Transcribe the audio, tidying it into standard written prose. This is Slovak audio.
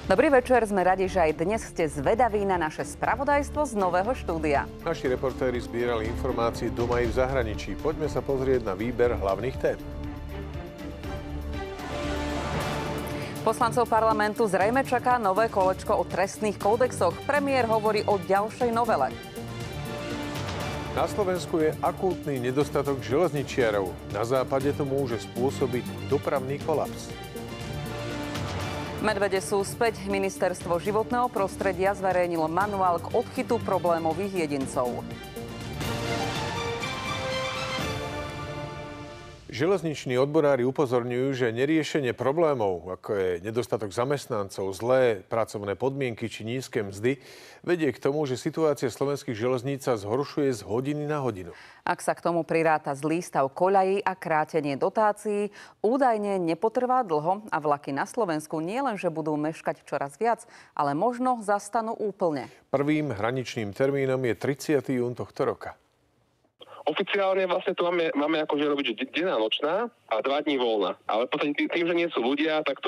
Dobrý večer, sme radi, že aj dnes ste zvedaví na naše spravodajstvo z nového štúdia. Naši reportéri zbierali informácie doma i v zahraničí. Poďme sa pozrieť na výber hlavných tém. Poslancov parlamentu zrejme čaká nové kolečko o trestných kódexoch. Premiér hovorí o ďalšej novele. Na Slovensku je akútny nedostatok železničiarov. Na západe to môže spôsobiť dopravný kolaps. Medvede sú späť. Ministerstvo životného prostredia zverejnilo manuál k odchytu problémových jedincov. Železniční odborári upozorňujú, že neriešenie problémov, ako je nedostatok zamestnancov, zlé pracovné podmienky či nízke mzdy, vedie k tomu, že situácia slovenských železníc sa zhoršuje z hodiny na hodinu. Ak sa k tomu priráta zlý stav koľají a krátenie dotácií, údajne nepotrvá dlho a vlaky na Slovensku nielenže budú meškať čoraz viac, ale možno zastanú úplne. Prvým hraničným termínom je 30. jún tohto roka. Oficiálne vlastne tu máme akože robiť, že denná nočná a 2 dní voľna. Ale potom tým, že nie sú ľudia, tak to